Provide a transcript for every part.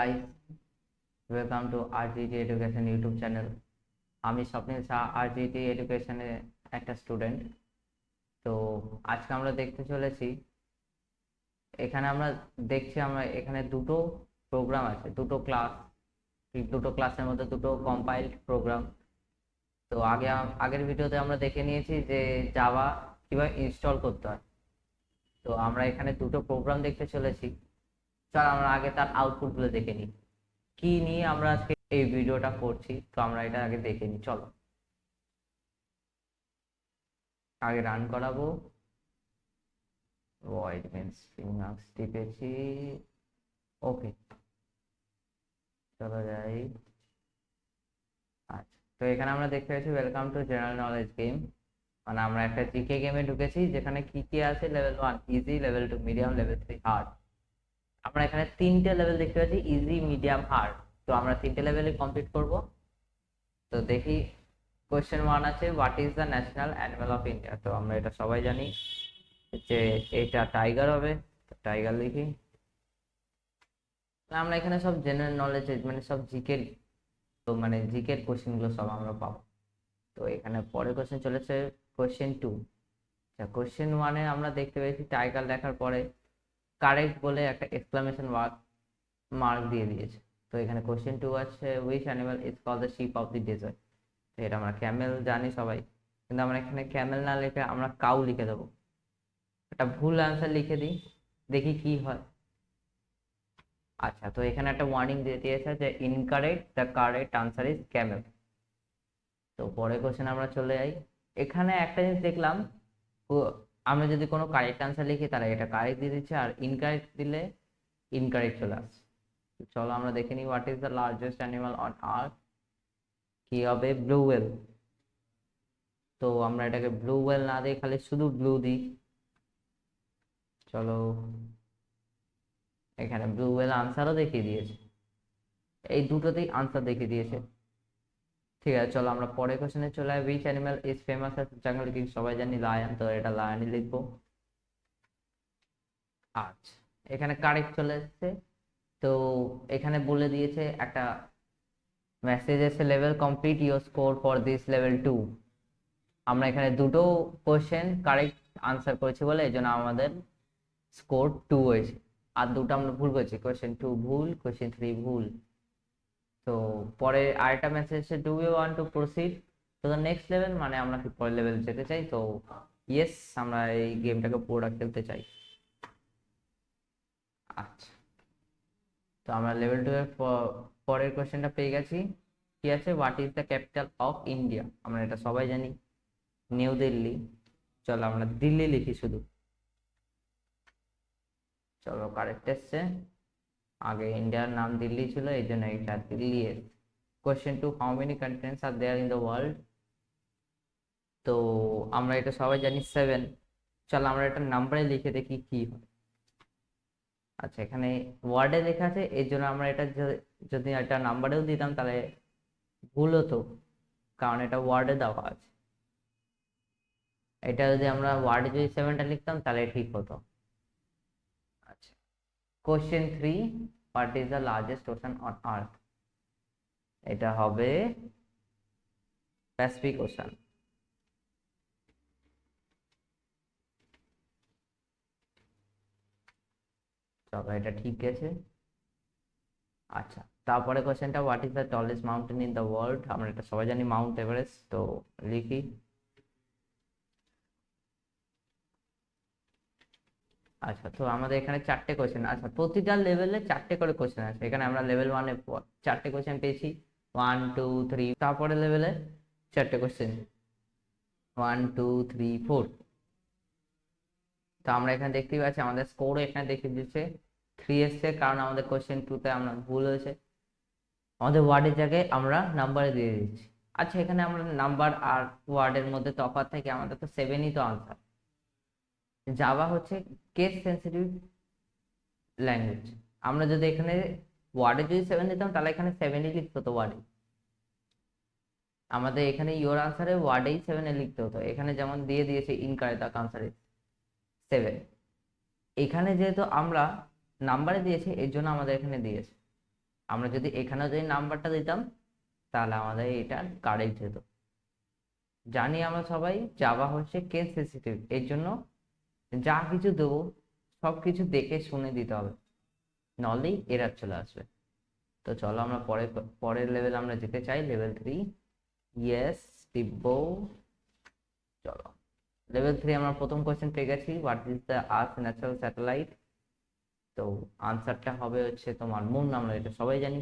guys, welcome to RGT Education YouTube channel. আমি স্বপ্নিল Shah RGT এডুকেশনে একটা student. তো আজকে আমরা দেখতে চলেছি, এখানে আমরা দেখছি আমরা এখানে দুটো প্রোগ্রাম আছে, দুটো ক্লাসের মধ্যে দুটো কম্পাইলড প্রোগ্রাম। তো আগের ভিডিওতে আমরা দেখে নিয়েছি যে জাভা কিভাবে ইনস্টল করতে হয়। তো আমরা এখানে দুটো প্রোগ্রাম দেখতে চলেছি। চল আমরা আগে তার আউটপুট গুলো দেখে নিই, কি নিয়ে আমরা আজকে এই ভিডিওটা করছি। তো আমরা এটা আগে দেখে নিই, চলো আগে রান করাবো। ভয়েড মেন স্ট্রিং মার্কস টিপেছি, ওকে চলো যাই। আচ্ছা, তো এখানে আমরা দেখতে পাচ্ছি welcome to general knowledge game, মানে আমরা একটা জিকে গেমে ঢুকেছি যেখানে কি কি আছে, level 1 easy, level 2 medium, level 3 hard. আমরা এখানে তিনটে লেভেল দেখতে পাচ্ছি, ইজি, মিডিয়াম, হার্ড। তো আমরা তিনটে লেভেলে কমপ্লিট করব। তো দেখি, কোয়েশ্চেন 1 আছে, what is the national animal of India. তো আমরা এটা সবাই জানি যে এটা টাইগার হবে, টাইগার লিখি। আমরা এখানে সব জেনারেল নলেজ, মানে সব জিকের, তো মানে জিকের কোশ্চেন গুলো সব আমরা পাবো। তো এখানে পরের কোশ্চেন চলেছে কোশ্চেন 2। কোশ্চেন 1-এ আমরা দেখতে পেয়েছি টাইগার লেখার পরে কারেক্ট বলে একটা এক্সক্লামেশন মার্ক দিয়ে দিয়েছে। তো এখানে কোশ্চেন 2 আছে, which animal is called the ship of the desert. তো এটা আমরা ক্যামেল জানি সবাই, কিন্তু আমরা এখানে ক্যামেল না লিখে আমরা কাউ লিখে দেবো। একটা ভুল অ্যান্সার লিখে দিই, দেখি কি হয়। আচ্ছা, তো এখানে একটা ওয়ার্নিং দিয়ে দিয়েছে যে incorrect, the correct answer is Camel. তো পরের কোশ্চেন আমরা চলে যাই। এখানে একটা জিনিস দেখলাম, আমরা যদি কোনো কারেক্ট আনসার লিখি তাহলে এটা কারেক্ট দিয়ে দিচ্ছে, আর ইনকারেক্ট দিলে ইনকারেক্ট চলে আসছে। চলো আমরা দেখে নিই, what is the largest animal on earth. কি হবে? Blue whale. তো আমরা এটাকে ব্লু হোয়েল না দিয়ে খালি শুধু ব্লু দিই। চলো, এখানে ব্লু হোয়েল আনসারও দেখিয়ে দিয়েছে, এই দুটোতেই আনসার দেখিয়ে দিয়েছে। ঠিক আছে, চলো আমরা পরের কোশ্চেনে চলে যাই। Which animal is famous as জঙ্গল কিং। সবাই জানি লায়ন, তো এটা লায়নই লিখবো। আচ্ছা, এখানে কারেক্ট চলে এসেছে। তো এখানে বলে দিয়েছে একটা মেসেজ এসে, level complete, your score for this level 2। আমরা এখানে দুটো কোশ্চেন কারেক্ট আনসার করেছি বলে এই জন্য আমাদের স্কোর 2 হয়েছে। আর দুটো আমরা ভুল করেছি, কোশ্চেন 2 ভুল, কোশ্চেন 3 ভুল। তো পরে আরেকটা মেসেজ এসে, do you want to proceed to the next level, মানে আমরা কি পরের লেভেল যেতে চাই। তো ইয়েস, আমরা এই গেমটাকে পুরোটা খেলতে চাই। আচ্ছা, তো আমরা লেভেল 2 এর পরের কোশ্চেনটা পেয়ে গেছি। কি আছে? What is the capital of India. আমরা এটা সবাই জানি, নিউ দিল্লি। চলো আমরা দিল্লি লিখি শুধু। চলো কারেক্ট এসছে, আগে ইন্ডিয়ার নাম দিল্লি ছিল এই জন্য এটা দিল্লি এর। Question 2, how many continents are there in the world. তো আমরা এটা সবাই জানি 7। চলো আমরা এটা নাম্বারে লিখে দেখি কি হয়। আচ্ছা, এখানে ওয়ার্ডে লেখা আছে এই জন্য আমরা এটা যদি এটা নাম্বারেও দিতাম তাহলে ভুল হতো, কারণ এটা ওয়ার্ডে দেওয়া আছে। এটা যদি আমরা ওয়ার্ডে যদি 7টা লিখতাম তাহলে ঠিক হতো। আচ্ছা, question 3, what is the largest ocean on earth. এটা হবে প্যাসিফিক ওশান। চলো এটা ঠিক গেছে। আচ্ছা, তারপরে কোশ্চেনটা, what is the tallest mountain in the world. আমরা এটা সবাই জানি মাউন্ট এভারেস্ট, তো লিখি। আচ্ছা, তো আমাদের এখানে 4টে কোশ্চেন, আচ্ছা প্রতিটা লেভেলে 4টে করে কোশ্চেন আছে। এখানে আমরা লেভেল 1-এ 4টে কোশ্চেন পেয়েছি, 1 2 3। তারপরে লেভেলে 4টে কোশ্চেন, 1 2 3 4। তো আমরা এখানে দেখতেই পাচ্ছি আমাদের স্কোরও এখানে দেখিয়ে দিচ্ছে 3 এসছে, কারণ আমাদের কোশ্চেন 2-তে আমরা ভুল হয়েছে, আমাদের ওয়ার্ডের জায়গায় আমরা নাম্বারে দিয়ে দিচ্ছি। আচ্ছা, এখানে আমরা নাম্বার আর ওয়ার্ডের মধ্যে তফাৎ থেকে আমাদের তো 7ই তো আনসার। জাভা হচ্ছে কেস সেন্সিটিভ ল্যাঙ্গুয়েজ। আমরা যদি এখানে ওয়ার্ডে যদি 7 দিতাম তাহলে এখানে 7ই লিখতে হতো ওয়ার্ডে। আমাদের এখানে ইওর আনসারে ওয়ার্ডেই 7-এ লিখতে হতো। এখানে যেমন দিয়ে দিয়েছে ইনকারেক্ট, দ্য আনসার ইজ 7। এখানে যেহেতু আমরা নাম্বারে দিয়েছি এর জন্য আমাদের এখানে দিয়েছে। আমরা যদি এখানেও যদি নাম্বারটা দিতাম তাহলে আমাদের এটা কারেক্ট যেত। জানি আমরা সবাই জাভা হচ্ছে কেস সেন্সিটিভ, এর জন্য যা কিছু দেবো সব কিছু দেখে শুনে দিতে হবে, নলেই এরার চলে আসবে। তো চলো আমরা পরের লেভেল আমরা যেতে চাই, লেভেল 3। ইয়েস, টিপবো। চলো, লেভেল 3 আমরা প্রথম কোয়েশ্চেন পেয়ে গেছি, what is the earth natural satellite. তো আনসারটা হবে হচ্ছে তোমার মুন, আমরা এটা সবাই জানি,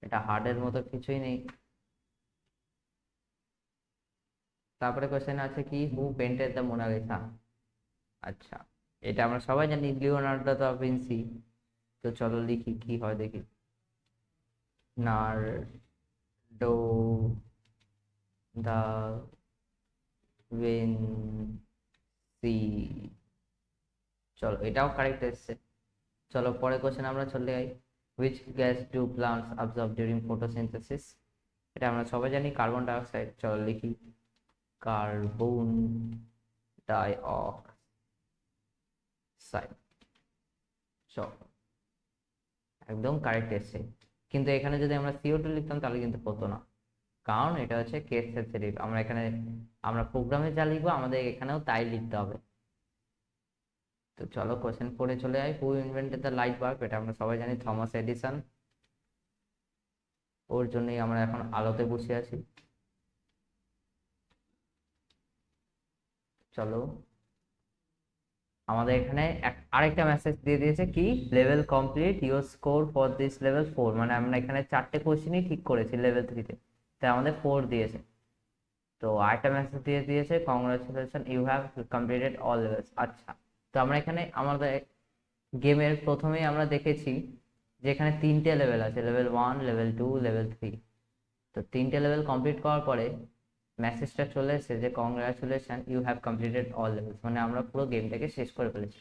এটা হার্ডের মতো কিছুই নেই। তারপরে কোয়েশ্চেন আছে কি, হু পেন্টেড দ্য মোনালিসা। আচ্ছা, এটা আমরা সবাই জানি, লিওনার্দো দা ভিঞ্চি। তো চলো লিখি কি হয় দেখি। নার্ডো দা ভিঞ্চি। চলো এটাও কারেক্ট এসছে। চলো পরের কোশ্চেন আমরা চলে যাই, which gas do plants absorb during photosynthesis. এটা আমরা সবাই জানি, কার্বন ডাইঅক্সাইড। চলো লিখি কার্বন ডাইঅক্সাইড। চলো একদম কারেক্ট এসছে। কিন্তু এখানে যদি আমরা CO2 লিখতাম তাহলে কিন্তু হতো না, কারণ এটা হচ্ছে কেস সেনসিটিভ। আমরা এখানে আমরা প্রোগ্রামে যা লিখবো আমাদের এখানেও তাই লিখতে হবে। তো চলো কোশ্চেন 4 চলে যাই, হু ইনভেন্টেড দ্য লাইট বাল্ব। এটা আমরা সবাই জানি, থমাস এডিসন। ওর জন্যই আমরা এখন আলোতে বসে আছি। চলো আমাদের এখানে আরেকটা মেসেজ দিয়ে দিয়েছে কি, level complete, your score for this level 4। মানে আমরা এখানে 4টে কোশ্চেনই ঠিক করেছি লেভেল 3-তে, তাই আমাদের 4 দিয়েছে। তো আরেকটা মেসেজ দিয়ে দিয়েছে, congratulation you have completed all levels. আচ্ছা, তো আমরা এখানে আমাদের গেমের প্রথমেই আমরা দেখেছি যে এখানে 3টে লেভেল আছে, লেভেল 1, লেভেল 2, লেভেল 3। তো 3টে লেভেল কমপ্লিট করার পরে মেসেজটা চলে এসেছে যে congratulation you have completed all levels, মানে আমরা পুরো গেমটাকে শেষ করে ফেলেছি।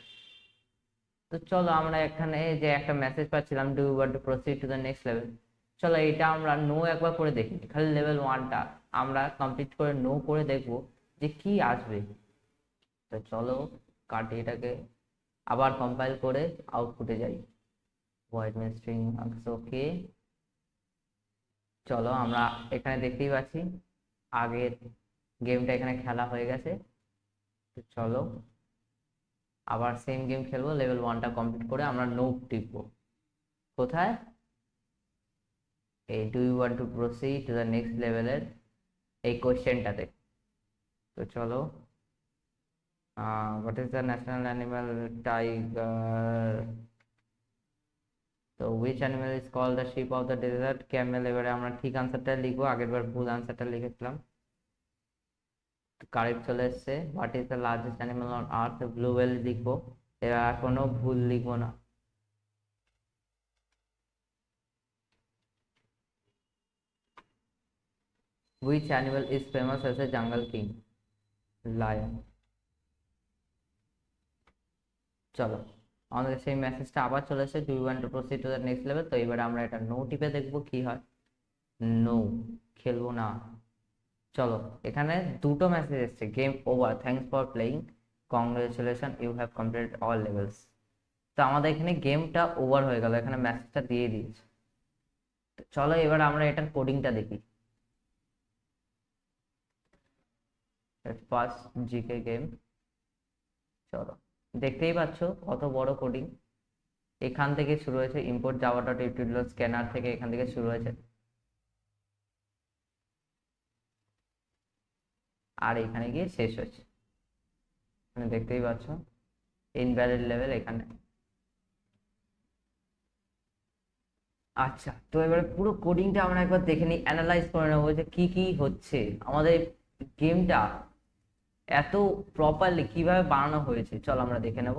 তো চলো আমরা এখানে যে একটা মেসেজ পাচ্ছিলাম, do you want to proceed to the next level. চলো এটা আমরা নো একবার করে দেখি, খালি লেভেল 1টা আমরা কমপ্লিট করে নো করে দেখবো যে কি আসবে। তো চলো কাটি এটাকে, আবার কম্পাইল করে আউটপুটে যাই। ভয়েড মেন স্ট্রিং ওকে। চলো আমরা এখানে দেখতেই পাচ্ছি আগের গেমটা এখানে খেলা হয়ে গেছে। তো চলো আবার সেম গেম খেলবো, লেভেল 1টা কমপ্লিট করে আমরা নোট টিপবো। কোথায়? এই do you want to proceed to the next লেভেলের এই কোশ্চেনটাতে। তো চলো, what is the national animal? Tiger. তো which animal is called the ship of the desert? Camel. এবারে আমরা ঠিক আনসারটা লিখবো, আগের বার ভুল আনসারটা লিখেছিলাম। কারেক্ট চলে এসছে। What is the largest animal on earth? Blue whale লিখবো, এবার কোনো ভুল লিখবো না। Which animal is famous as a jungle king? Lion. চলো আমাদের সেই মেসেজটা আবার চলে এসেছে, do you want to proceed to the next level. তো এবারে আমরা এটা নো টিপে দেখবো কি হয়। নো, খেলবো না। চলো এখানে দুটো মেসেজ এসেছে, game over, thanks for playing, congratulation you have completed all levels. তো আমাদের এখানে গেমটা ওভার হয়ে গেল, এখানে মেসেজটা দিয়ে দিয়েছে। তো চলো এবার আমরা এটার কোডিংটা দেখি। First GK game. চলো দেখতেই পাচ্ছ কত বড় কোডিং। এখান থেকে শুরু হয়েছে, import Java dot utility scanner থেকে এখান থেকে শুরু হয়েছে, আর এখানে গিয়ে শেষ হয়েছে। এখানে দেখতেই পাচ্ছ ইনভ্যালিড লেভেল এখানে। আচ্ছা, তো এবারে পুরো কোডিংটা আমরা একবার দেখে নিই, অ্যানালাইজ করে নেবো যে কি কি হচ্ছে আমাদের গেমটা এত প্রপারলি কিভাবে বানানো হয়েছে। চলো আমরা দেখে নেব।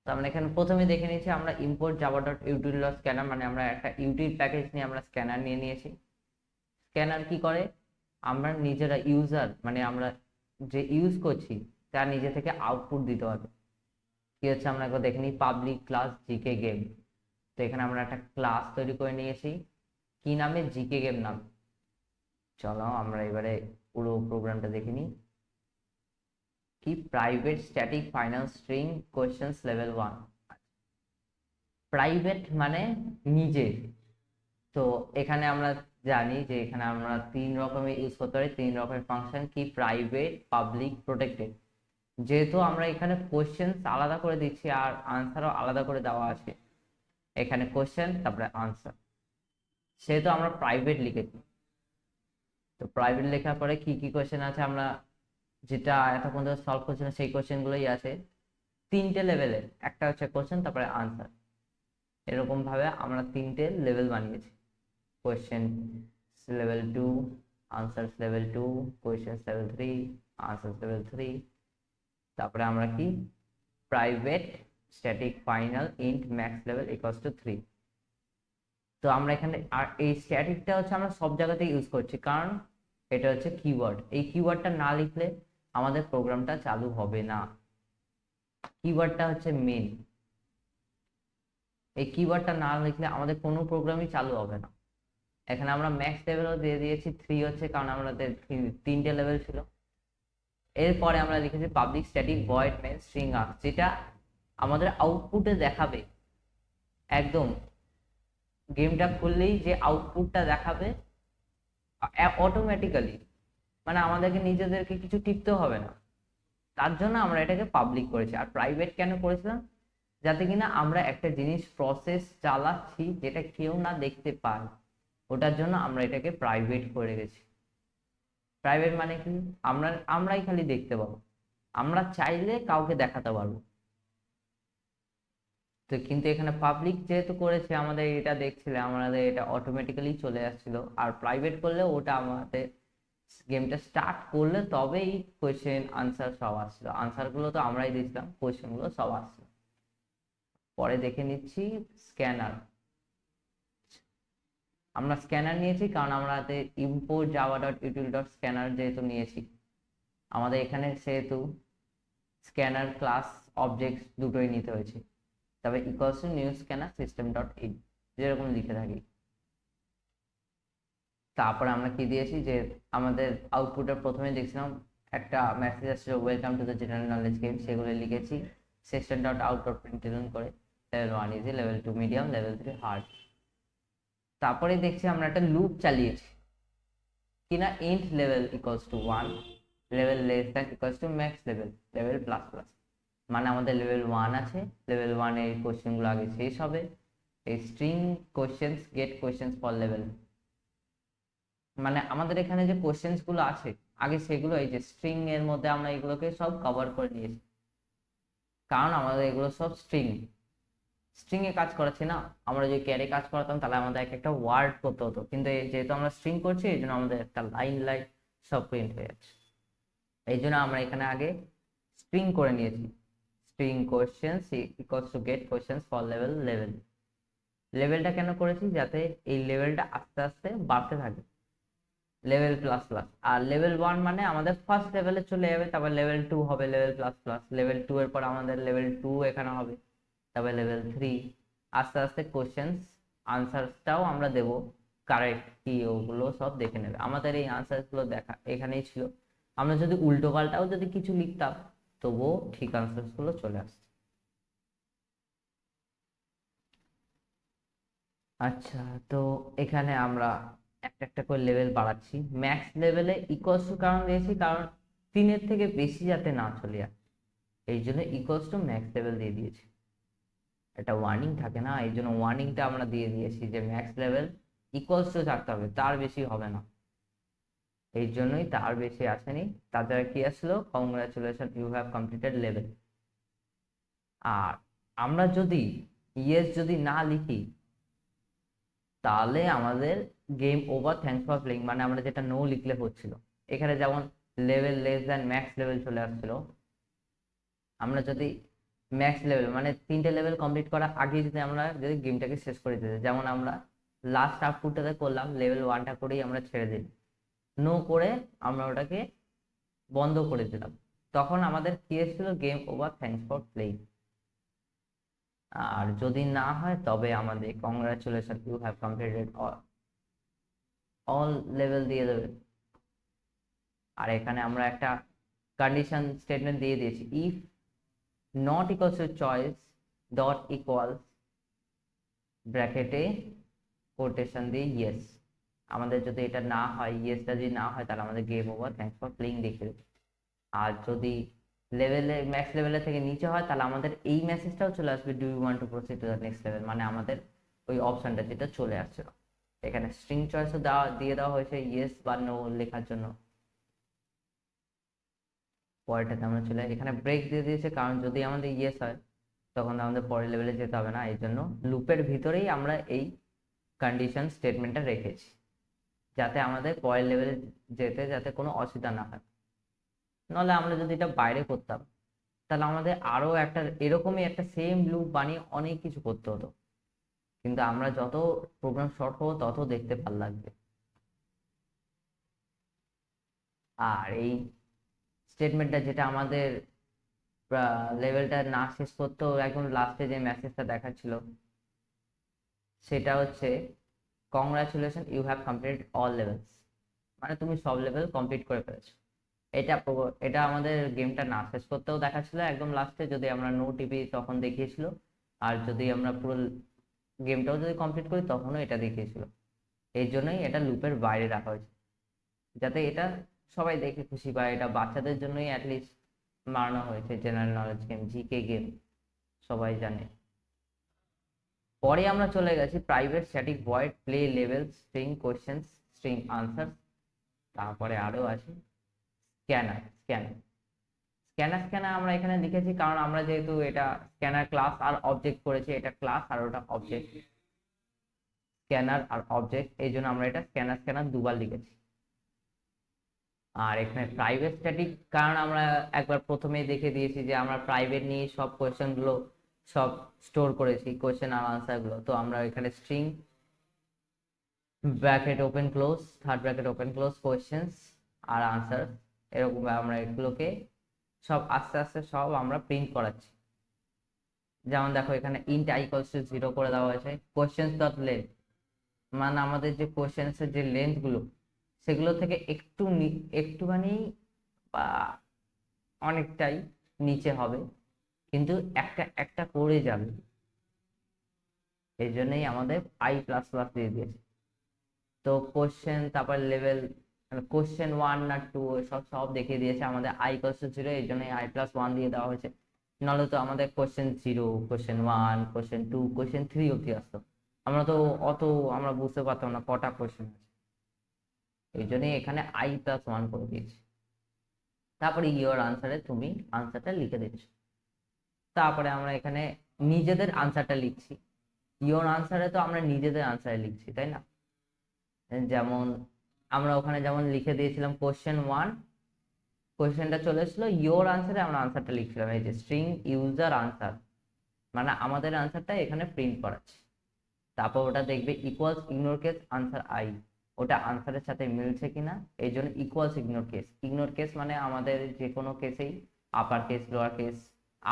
তো আমরা এখানে প্রথমে দেখে নিয়েছি, আমরা import Java dot utility scanner, মানে আমরা একটা ইউটিল প্যাকেজ নিয়ে আমরা স্ক্যানার নিয়ে নিয়েছি। স্ক্যানার কি করে, আমরা নিজেরা ইউজার মানে আমরা যে ইউজ করছি তার নিজে থেকে আউটপুট দিতে পারবে। কি হচ্ছে আমরা একবার দেখে নিই, পাবলিক ক্লাস জিকে গেম। তো এখানে আমরা একটা ক্লাস তৈরি করে নিয়েছি, কি নামে? জিকে গেম নাম। চলো আমরা এবারে পুরো প্রোগ্রামটা দেখে নিই। কি, private static final string questions level 1। Private মানে নিজের। তো এখানে আমরা জানি যে এখানে আমরা তিন রকমের ইউজ করতে পারি, তিন রকমের ফাংশন, কি প্রাইভেট, পাবলিক, প্রোটেক্টেড। যেহেতু আমরা এখানে কোশ্চেন আলাদা করে দিচ্ছি আর আনসারও আলাদা করে দেওয়া আছে, এখানে কোশ্চেন তারপরে আনসার, সেহেতু আমরা প্রাইভেট লিখেছি। তো প্রাইভেট লেখার পরে কি কি কোশ্চেন আছে, আমরা যেটা এতক্ষণ ধরে সলভ করছিলাম সেই কোশ্চেন গুলোই আছে, তিনটে লেভেলের, একটা হচ্ছে কোশ্চেন তারপরে আনসার। এরকম ভাবে আমরা তিনটে লেভেল বানিয়েছি, question level 2, answers level 2, question level 3, answers level 3। তারপরে আমরা কি private static final int max level equals two 3। তো আমরা এখানে, আর এই স্ট্যাটিকটা হচ্ছে আমরা সব জায়গাতে ইউজ করছি, কারণ এটা হচ্ছে কিওয়ার্ড। এই কিওয়ার্ডটা না লিখলে আমাদের প্রোগ্রামটা চালু হবে না। কিওয়ার্ডটা হচ্ছে মেন, এই কিওয়ার্ডটা না লিখলে আমাদের কোনো প্রোগ্রামই চালু হবে না। এখানে আমরা ম্যাক্স লেভেলও দিয়ে দিয়েছি 3 হচ্ছে, কারণ আমাদের তিনটে লেভেল ছিল। এরপরে আমরা লিখেছি public static void main string arg, যেটা আমাদের আউটপুটে দেখাবে, একদম গেমটা খুললেই যে আউটপুটটা দেখাবে অটোমেটিক্যালি, মানে আমাদেরকে নিজেদেরকে কিছু টিপতে হবে না। তার জন্য আমরা এটাকে পাবলিক করেছি। আর প্রাইভেট কেন করেছিলাম, যাতে কিনা আমরা একটা জিনিস প্রসেস চালাচ্ছি যেটা কেউ না দেখতে পায়, ওটার জন্য আমরা এটাকে প্রাইভেট করে গেছি। প্রাইভেট মানে কি, আমরাই খালি দেখতে পাবো, আমরা চাইলে কাউকে দেখাতে পারবো। তো কিন্তু এখানে পাবলিক যেহেতু করেছে, আমাদের এটা দেখছিলে আমাদের এটা অটোমেটিক্যালি চলে আসছিল। আর প্রাইভেট করলে ওটা আমাদের গেমটা স্টার্ট করলে তবেই কোয়েশ্চেন আনসার সব আসছিল, আনসার গুলো তো আমরাই দিয়েছিলাম, কোয়েশ্চেন গুলো সব আসছিল। পরে দেখে নিচ্ছি স্ক্যানার। আমরা স্ক্যানার নিয়েছি কারণ আমরা import Java dot util dot scanner যেহেতু নিয়েছি, আমাদের এখানে সেহেতু স্ক্যানার ক্লাস অবজেক্ট দুটোই নিতে হয়েছে। তবে equals to new scanner system dot in যেরকম লিখে থাকি। তারপরে আমরা কি দিয়েছি, যে আমাদের আউটপুটের প্রথমে দেখছিলাম একটা মেসেজ আসছিল welcome to the general knowledge game, সেগুলো লিখেছি section dot out dot println করে, level 1 easy, level 2 medium, level 3 hard. তারপরে দেখছি আমরা একটা লুপ চালিয়েছি কিনা int level equals to 1, level less than equals to max level, level plus plus. মানে আমাদের লেভেল 1 আছে, লেভেল 1 এর কোশ্চেন গুলো আগে শেষ হবে, এই string questions get questions for level, মানে আমাদের এখানে যে কোশ্চেন্স গুলো আছে আগে সেগুলো এই যে স্ট্রিং এর মধ্যে আমরা এগুলোকে সব কভার করে নিয়েছি, কারণ আমাদের এগুলো সব স্ট্রিং স্ট্রিং এ কাজ করাচ্ছি না। আমরা যদি ক্যারে কাজ করাতাম তাহলে আমাদের একটা ওয়ার্ড করতে হতো, কিন্তু যেহেতু আমরা স্ট্রিং করছি এই জন্য আমাদের একটা লাইন লাইন সব প্রিন্ট হয়ে যাচ্ছে। এই জন্য আমরা এখানে আগে স্ট্রিং করে নিয়েছি, string questions equals to get questions for level. লেভেলটা কেন করেছি, যাতে এই লেভেলটা আস্তে আস্তে বাড়তে থাকে, লেভেল প্লাস প্লাস। আর লেভেল 1 মানে আমাদের ফার্স্ট লেভেলে চলে যাবে, তারপর লেভেল 2 হবে লেভেল প্লাস প্লাস, লেভেল 2 এর পর আমাদের লেভেল 2 এখানে হবে, তারপর লেভেল 3। আস্তে আস্তে কোশ্চেন্স আনসারটাও আমরা দেব, কারেক্ট কি ওগুলো সব দেখে নেবে। আমাদের এই আনসার গুলো দেখা এখানেই ছিল, আমরা যদি উল্টো পাল্টাও যদি কিছু লিখতাম তবুও ঠিক আনসার গুলো চলে আসছে। আচ্ছা, তো এখানে আমরা একটা একটা করে লেভেল বাড়াচ্ছি, ম্যাক্স লেভেলে ইকুয়ালস টু কারণ দিয়েছি, কারণ 3 থেকে বেশি যাতে না চলে যায়, এই জন্য ইকুয়ালস টু ম্যাক্স লেভেল দিয়ে দিয়েছি। একটা ওয়ার্নিং থাকে না, এই জন্য ওয়ার্নিংটা আমরা দিয়ে দিয়েছি যে ম্যাক্স লেভেল ইকুয়ালস টু থাকতে হবে, তার বেশি হবে না। এই জন্যই তার বেশি আসেনি। তাছাড়া কি আসলো, congratulation you have completed level. আর আমরা যদি ইয়েস যদি না লিখি তাহলে আমাদের game over, thanks for playing, মানে আমরা যেটা নো লিখলে হচ্ছিল, এখানে যেমন level less than max level চলে আসছিল, আমরা যদি ম্যাক্স লেভেল মানে তিনটে লেভেল কমপ্লিট করার আগে যদি আমরা যদি গেমটাকে শেষ করে দিতে, যেমন আমরা লাস্ট আউটপুটটাতে করলাম লেভেল 1টা করেই আমরা ছেড়ে দিই, নো করে আমরা ওটাকে বন্ধ করে দিলাম, তখন আমাদের কি এসেছিল, game over, thanks for playing. আর যদি না হয় তবে আমাদের congratulation you have completed all level দিয়ে দেবে। আর এখানে আমরা একটা কন্ডিশন স্টেটমেন্ট দিয়ে দিয়েছি, if not equals to choice dot equals ব্র্যাকেটে কোটেশন দিয়ে ইয়েস। আমাদের যদি এটা না হয়, ইয়েসটা যদি না হয়, তাহলে আমাদের game over, thanks for playing দেখে দেবে। আর যদি লেভেলে ম্যাক্স লেভেলে থেকে নিচে হয়, তাহলে আমাদের এই মেসেজটাও চলে আসবে, do you want to proceed to the next level, মানে আমাদের ওই অপশনটা যেটা চলে আসছিল। এখানে স্ট্রিং চয়েসও দিয়ে দেওয়া হয়েছে ইয়েস বা নো লেখার জন্য। পরেরটাতে আমরা চলে এখানে ব্রেক দিয়ে দিয়েছে, কারণ যদি আমাদের ইয়েস হয় তখন আমাদের পরের লেভেলে যেতে হবে না, এই জন্য লুপের ভিতরেই আমরা এই কন্ডিশন স্টেটমেন্টটা রেখেছি, যাতে আমাদের পরের লেভেলে যেতে যাতে কোনো অসুবিধা না হয়। নাহলে আমরা যদি এটা বাইরে করতাম, তাহলে আমাদের আরো একটা এরকমই একটা সেম লুপ বানিয়ে অনেক কিছু করতে হতো, কিন্তু আমরা যত প্রোগ্রাম শর্ট করবো তত দেখতে ভালো লাগবে। আর এই স্টেটমেন্টটা যেটা আমাদের লেভেলটা না শেষ করতেও একদম লাস্টে যে মেসেজটা দেখাচ্ছিল, সেটা হচ্ছে congratulation, you have completed all levels, মানে তুমি সব লেভেল কমপ্লিট করে ফেলেছো। এটা আমাদের গেমটা না শেষ করতেও দেখাচ্ছিল একদম লাস্টে, যদি আমরা নো টিপি তখন দেখিয়েছিল, আর যদি আমরা পুরো গেমটাও যদি কমপ্লিট করি তখনও এটা দেখিয়েছিল। এই জন্যই এটা লুপের বাইরে রাখা হয়েছে, যাতে এটা সবাই দেখে খুশি পায়। এটা বাচ্চাদের জন্যই অ্যাটলিস্ট বানানো হয়েছে, general knowledge game, GK game, সবাই জানে। পরে আমরা চলে গেছি private static void play level string questions string answer. তারপরে আরো আছে স্ক্যানার। স্ক্যানার আমরা এখানে লিখেছি, কারণ আমরা যেহেতু এটা স্ক্যানার ক্লাস আর অবজেক্ট করেছি, এটা ক্লাস আর ওটা অবজেক্ট, স্ক্যানার আর অবজেক্ট, এই জন্য আমরা এটা স্ক্যানার দুবার লিখেছি। আর এখানে প্রাইভেট স্ট্যাটিক, কারণ আমরা একবার প্রথমেই দেখে দিয়েছি যে আমরা প্রাইভেট নিয়ে সব কোয়েশ্চেন গুলো সব স্টোর করেছি, কোয়েশ্চেন আর আনসার গুলো। তো আমরা এখানে string bracket open close, third bracket open close, questions আর আনসার, এরকম আমরা এগুলোকে সব আস্তে আস্তে সব আমরা প্রিন্ট করাচ্ছি। যেমন দেখো এখানে ইন্ট i ইকুয়ালস টু 0 করে দেওয়া হয়েছে। কোয়েশ্চেন্স ডট লেন্থ, মানে আমাদের যে কোয়েশ্চেন্স এর যে লেন্থ গুলো, সেগুলো থেকে একটুখানি বা অনেকটাই নিচে হবে, কিন্তু একটা একটা করে যাবে। এই জন্যই আমাদের i প্লাস প্লাস দিয়ে দিয়েছে। তো কোশ্চেন, তারপর লেভেল, কোশ্চেন 1 না 2 সব সব দেখিয়ে দিয়েছে। আমাদের i ইকুয়ালস টু 0, এই জন্যই i প্লাস 1 দিয়ে দেওয়া হয়েছে। নাহলে তো আমাদের কোশ্চেন 0, কোশ্চেন 1, কোশ্চেন 2, কোশ্চেন 3 অব্দি আসতো, আমরা তো অত আমরা বুঝতে পারতাম না কটা কোশ্চেন আছে। এই জন্যই এখানে i প্লাস 1 করে দিয়েছি। তারপরে ইয়োর আনসারে তুমি আনসারটা লিখে দিচ্ছ। তারপরে আমরা এখানে নিজেদের আনসারটা লিখছি। ইয়োর আনসারে তো আমরা নিজেদের আনসারে লিখছি, তাই না? যেমন আমরা ওখানে যেমন লিখে দিয়েছিলাম কোশ্চেন 1, কোশ্চেনটা চলে এসেছিল, ইয়োর আনসারে আমরা আনসারটা লিখছিলাম, এই যে স্ট্রিং ইউজার আনসার, মানে আমাদের আনসারটা এখানে প্রিন্ট করাচ্ছে। তারপর ওটা দেখবে equals ignore case answer i, ওটা আনসারের সাথে মিলছে কিনা, এই জন্য equals ignore case. Ignore case মানে আমাদের যে কোনো কেসেই upper case lower case,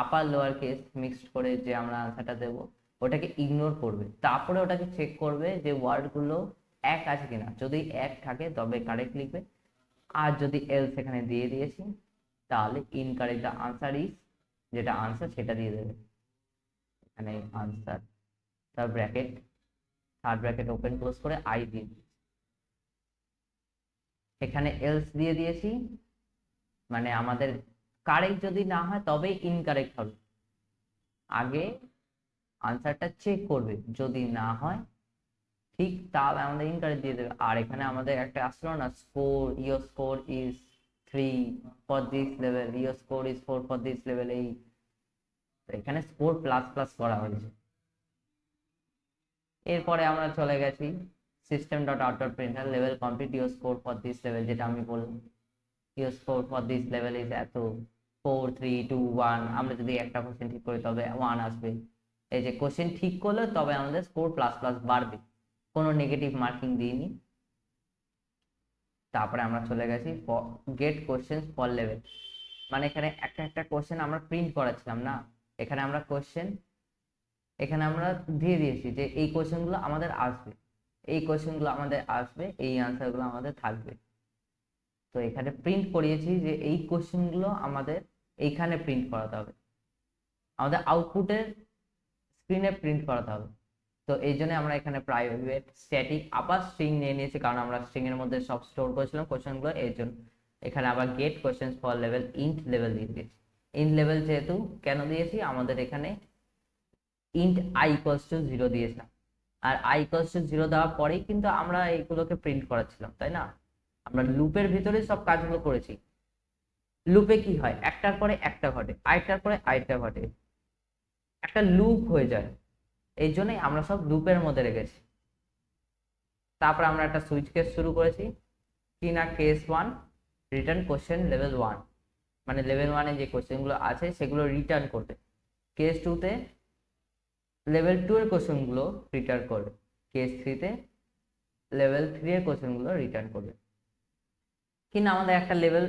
upper lower case mixed করে যে আমরা আনসারটা দেবো, ওটাকে ইগনোর করবে। তারপরে ওটাকে চেক করবে যে ওয়ার্ডগুলো এক আছে কিনা, যদি এক থাকে তবে কারেক্ট লিখবে, আর যদি এলস এখানে দিয়ে দিয়েছি তাহলে ইনকারেক্ট, দ্য আনসার ইজ, যেটা আনসার সেটা দিয়ে দেবে। এখানে আনসার, তার bracket, third bracket open close করে আই দিয়ে দিয়েছি। এখানে এলস দিয়ে দিয়েছি, মানে আমাদের কারেক্ট যদি না হয় তবে ইনকারেক্ট হবে, আগে আনসারটা চেক করবে, যদি না হয় ঠিক তাহলে আমাদের ইনকারেক্ট দিয়ে দেবে। আর এখানে আমাদের একটা আসলো না, score, your score is 3 for this level, your score is 4 for this level, এই এখানে স্কোর প্লাস প্লাস করা হয়েছে। এরপরে আমরা চলে গেছি system dot out dot printer level complete, your score for this level, যেটা আমি বললাম your score for this level is এত, 4 3 2 1, আমরা যদি একটা কোশ্চেন ঠিক করি তবে 1 আসবে। এই যে কোশ্চেন ঠিক করলে তবে আমাদের স্কোর প্লাস প্লাস বাড়বে, কোনো নেগেটিভ মার্কিং দিইনি। তারপরে আমরা চলে গেছি গেট কোশ্চেন ফর লেভেল, মানে এখানে একটা একটা কোশ্চেন আমরা প্রিন্ট করাচ্ছিলাম না, এখানে আমরা কোশ্চেন এখানে আমরা দিয়ে দিয়েছি যে এই কোশ্চেন গুলো আমাদের আসবে, এই কোশ্চেন গুলো আমাদের আসবে, এই আনসার গুলো আমাদের থাকবে। তো এখানে প্রিন্ট করিয়েছি যে এই কোশ্চেন গুলো আমাদের এইখানে প্রিন্ট করাতে হবে, আমাদের আউটপুটের স্ক্রিনে প্রিন্ট করাতে হবে। তো এই জন্য আমরা এখানে প্রাইভেট স্ট্যাটিক আবার স্ট্রিং নিয়ে নিয়েছি, কারণ আমরা স্ট্রিং এর মধ্যে সব স্টোর করেছিলাম কোশ্চেনগুলো। এর জন্য এখানে আবার get questions for level int level দিয়ে দিয়েছি। ইন্ট লেভেল যেহেতু কেন দিয়েছি, আমাদের এখানে ইন্ট আই ইকুয়ালস টু 0 দিয়েছিলাম, আর আই ইকুয়ালস টু 0 দেওয়ার পরেই কিন্তু আমরা এইগুলোকে প্রিন্ট করাচ্ছিলাম, তাই না? আমরা লুপের ভিতরে সব কাজগুলো করেছি। লুপে কি হয়, একটার পরে একটা ঘটে, আরেকটার পরে আরেকটা ঘটে, একটা লুপ হয়ে যায়। এই জন্যই আমরা সব লুপের মধ্যে রেখেছি। তারপর আমরা একটা সুইচ কেস শুরু করেছি, কি না, কেস 1 রিটার্ন কোশ্চেন লেভেল 1, মানে লেভেল 1 এ যে কোশ্চেনগুলো আছে সেগুলো রিটার্ন করবে। কেস 2 তে লেভেল 2 এর কোশ্চেনগুলো রিটার্ন করবে। কেস 3 তে লেভেল 3 এর কোশ্চেনগুলো রিটার্ন করবে। কিন্তু আমাদের একটা লেভেল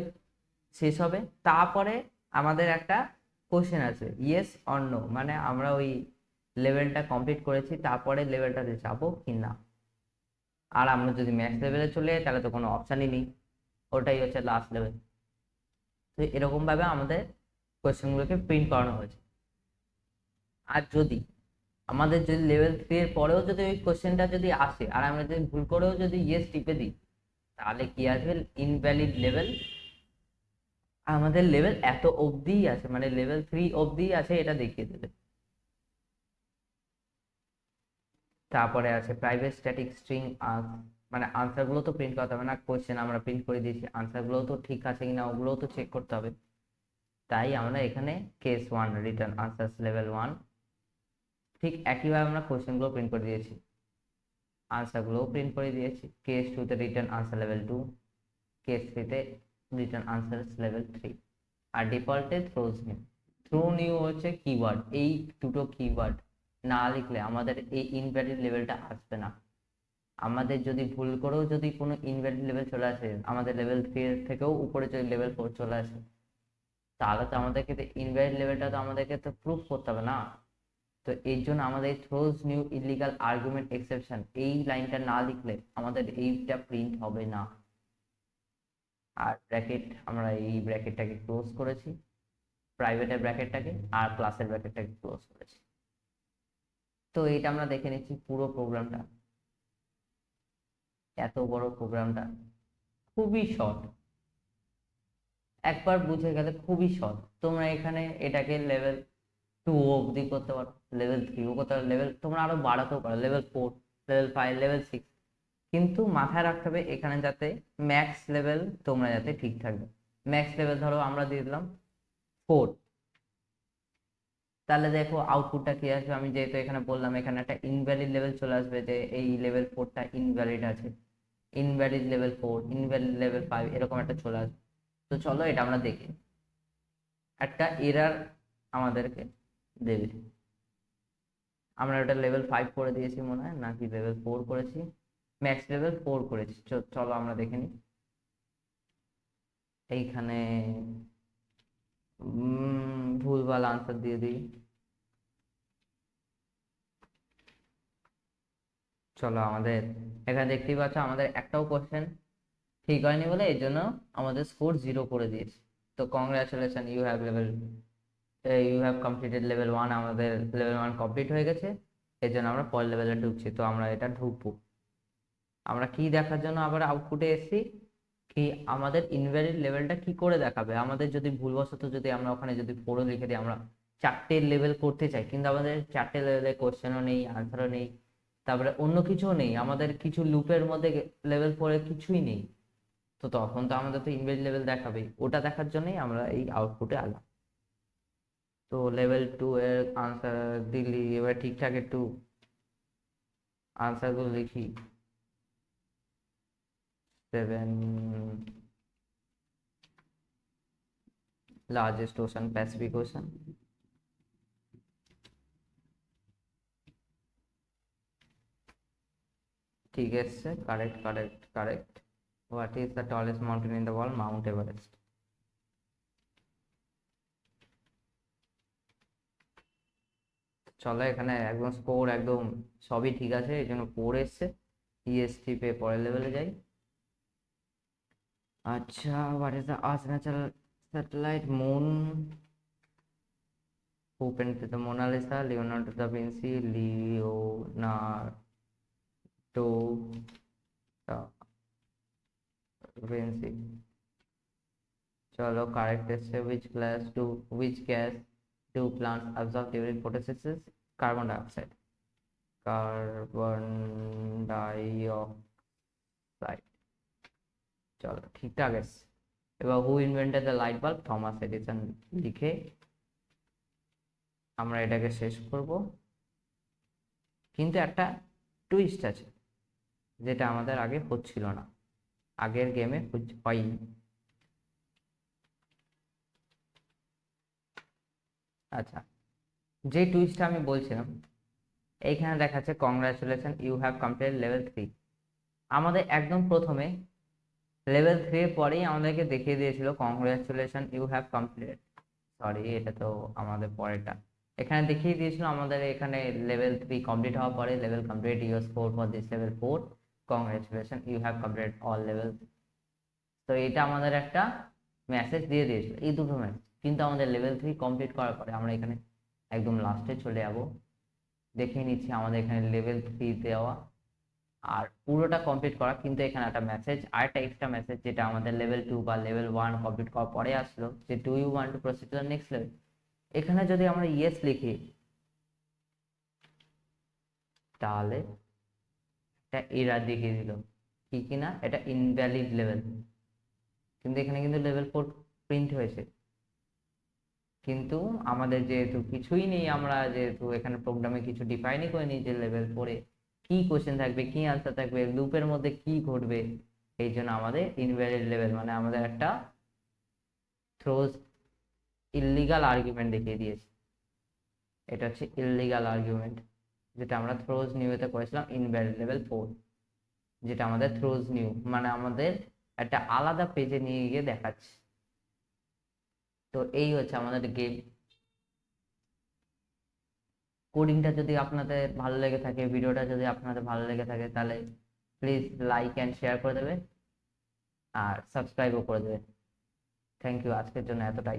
শেষ হবে, তারপরে আমাদের একটা কোশ্চেন আছে ইয়েস অর নো, মানে আমরা ওই লেভেলটা কমপ্লিট করেছি, তারপরে লেভেলটাতে যাবো কি না। আর আমরা যদি ম্যাক্স লেভেলে চলে যাই তাহলে তো কোনো অপশানই নেই, ওটাই হচ্ছে লাস্ট লেভেল। তো এরকম ভাবে আমাদের কোশ্চেনগুলোকে প্রিন্ট করানো হয়েছে। আর যদি আমাদের যদি লেভেল 3 এর পরেও যদি ওই কোশ্চেনটা যদি আসে, আর আমরা যদি ভুল করেও যদি ইয়েস টিপে দিই, তাহলে কি আসবে, ইনভ্যালিড লেভেল। আমাদের লেভেল এত অবধি আছে, মানে লেভেল 3 অবধি আছে, এটা দেখিয়ে দেবে। তারপরে আছে প্রাইভেট স্ট্যাটিক স্ট্রিং, মানে আনসার গুলো তো প্রিন্ট করতে হবে না, কোশ্চেন আমরা প্রিন্ট করে দিয়েছি, আনসার গুলো তো ঠিক আছে কিনা ওগুলোও তো চেক করতে হবে। তাই আমরা এখানে কেস 1 রিটার্ন আনসার্স লেভেল 1, ঠিক একইভাবে আমরা কোশ্চেন গুলো প্রিন্ট করে দিয়েছি, আনসার গুলোও প্রিন্ট করে দিয়েছি। কেস 2 তে রিটার্ন আনসার লেভেল 2, কেস 3 তে রিটার্ন আনসার্স লেভেল 3। আর ডিফল্টে থ্রোজ নিউ। থ্রো নিউ হচ্ছে কিওয়ার্ড, এই দুটো কিওয়ার্ড না লিখলে আমাদের এই ইনভ্যালিড লেভেলটা আসবে না। আমাদের যদি ভুল করেও যদি কোনো ইনভ্যালিড লেভেল চলে আসে, আমাদের লেভেল 3 এর থেকেও উপরে যদি লেভেল 4 চলে আসে, তাহলে তো আমাদেরকে ইনভ্যালিড লেভেলটা তো আমাদেরকে তো প্রুফ করতে হবে না। তো এর জন্য আমাদের throws new illegal argument exception এই লাইনটা না লিখলে আমাদের এইটা প্রিন্ট হবে না। আর ব্র্যাকেট, আমরা এই ব্র্যাকেটটাকে ক্লোজ করেছি, প্রাইভেটের ব্র্যাকেটটাকে আর ক্লাসের ব্র্যাকেটটাকে ক্লোজ করেছি। তো এইটা আমরা দেখে নিচ্ছি পুরো প্রোগ্রামটা। এত বড় প্রোগ্রামটা খুবই শর্ট, একবার বুঝে গেলে খুবই সহজ। তোমরা এখানে এটাকে লেভেল 2 অবধি করতে পারো, লেভেল 3ও করতে পারো, লেভেল তোমরা আরো বাড়াতেও পারো, লেভেল 4, লেভেল 5, লেভেল 6। কিন্তু মাথায় রাখতে হবে এখানে যাতে ম্যাক্স লেভেল তোমরা যাতে ঠিক থাকবে। ম্যাক্স লেভেল ধরো আমরা দিয়ে দিলাম 4, তাহলে দেখো আউটপুটটা কি আসবে। আমি যেহেতু এখানে বললাম এখানে একটা ইনভ্যালিড লেভেল চলে আসবে, যে এই লেভেল 4টা ইনভ্যালিড আছে, ইনভ্যালিড লেভেল 4, ইনভ্যালিড লেভেল 5, এরকম একটা চলে আসবে। তো চলো এটা আমরা দেখি, একটা এরার আমাদেরকে দেবে। আমরা ওটা লেভেল 5 করে দিয়েছি মনে হয়, নাকি লেভেল 4 করেছি, ম্যাক্স লেভেল 4 করেছি। চলো আমরা দেখে নিই। এইখানে ভুলভাল আনসার দিয়ে দিই। চলো আমাদের এখানে দেখতেই পাচ্ছ আমাদের একটাও কোশ্চেন ঠিক হয়নি, বলে এর জন্য আমাদের স্কোর 0 করে দিয়েছে। তো congratulation, you have completed level 1। আমাদের লেভেল 1 কমপ্লিট হয়ে গেছে, এর জন্য আমরা পরের লেভেলে ঢুকছি। তো আমরা এটা ঢুকবো। আমরা কি দেখার জন্য আবার আউটপুটে এসেছি, কি আমাদের ইনভ্যালিড লেভেলটা কি করে দেখাবে। আমাদের যদি ভুলবশত যদি আমরা ওখানে যদি 4 লিখে দিই, আমরা 4টে লেভেল করতে চাই কিন্তু আমাদের 4টে লেভেলে কোশ্চেনও নেই, আনসারও নেই, তারপরে অন্য কিছুও নেই, আমাদের কিছু লুপের মধ্যে লেভেল 4 এ কিছুই নেই, তো তখন তো আমাদের তো ইনভ্যালিড লেভেল দেখাবেই। ওটা দেখার জন্যই আমরা এই আউটপুটে আলাম। তো লেভেল 2 এর আনসার দিলি, এবার ঠিকঠাক একটু আনসার গুলো লিখি। 7 largest ocean, Pacific Ocean। ঠিক আছে, correct correct correct. What is the tallest mountain in the world? Mount Everest. চলো এখানে একদম স্কোর একদম সবই ঠিক আছে, এই জন্য 4 এসছে। ইএসটি পে পরের লেভেলে যাই। আচ্ছা, what is the earth natural satellite? Moon. Who painted the Mona Lisa? Leonardo da Vinci, Leonardo benzene. চলো কারেক্ট এসছে, which gas do plants absorb during photosynthesis? Carbon dioxide. Carbon dioxide. চলো ঠিকঠাক আছে। এবার who invented the light bulb? Thomas Edison লিখে আমরা এটাকে শেষ করব। কিন্তু একটা টুইস্ট আছে যেটা আমাদের আগে হচ্ছিল না, আগের গেমে হয়নি। আচ্ছা, যে টুইস্টটা আমি বলছিলাম, এইখানে দেখাচ্ছে congratulation you have complete level 3। আমাদের একদম প্রথমে লেভেল 3 এর পরেই আমাদেরকে দেখিয়ে দিয়েছিল congratulation you have complete, sorry এটা তো আমাদের পরেরটা। এখানে দেখিয়ে দিয়েছিল আমাদের এখানে লেভেল 3 কমপ্লিট হওয়ার পরে level complete your score for this level 4, congratulation you have complete all level. তো এটা আমাদের একটা মেসেজ দিয়ে দিয়েছিল, এই দুটো মেসেজ। কিন্তু আমাদের লেভেল 3 কমপ্লিট করার পরে আমরা এখানে একদম লাস্টে চলে যাব, দেখে নিচ্ছি আমাদের এখানে লেভেল 3 দেওয়া আর পুরোটা কমপ্লিট করা। কিন্তু এখানে একটা মেসেজ, আরেকটা এক্সট্রা মেসেজ যেটা আমাদের লেভেল 2 বা লেভেল 1 কমপ্লিট করার পরে আসলো, যে do you want to proceed to the next level. এখানে যদি আমরা ইয়েস লিখি তাহলে এটা এরর দেখিয়ে দিল, কি কিনা এটা ইনভ্যালিড লেভেল। কিন্তু এখানে কিন্তু লেভেল 4 প্রিন্ট হয়েছে। কিন্তু আমাদের যেহেতু কিছুই নেই, আমরা যেহেতু এখানে প্রোগ্রামে কিছু ডিফাইনই করিনি যে লেভেল 4 এ কি কোশ্চেন থাকবে, কি আনসার থাকবে, লুপের মধ্যে কি ঘটবে, এই জন্য আমাদের ইনভ্যালিড লেভেল মানে আমাদের একটা থ্রোজ ইল্লিগাল আর্গুমেন্ট দেখিয়ে দিয়েছে। এটা হচ্ছে ইল্লিগাল আর্গুমেন্ট, যেটা আমরা থ্রোজ নিউতে করেছিলাম ইনভ্যালিড লেভেল 4, যেটা আমাদের থ্রোজ নিউ মানে আমাদের একটা আলাদা পেজে নিয়ে গিয়ে দেখাচ্ছে। তো এই হচ্ছে আমাদের গেম। কোডিংটা যদি আপনাদের ভালো লেগে থাকে, ভিডিওটা যদি আপনাদের ভালো লেগে থাকে, তাহলে প্লিজ লাইক অ্যান্ড শেয়ার করে দেবে আর সাবস্ক্রাইবও করে দেবে। থ্যাংক ইউ, আজকের জন্য এতটাই।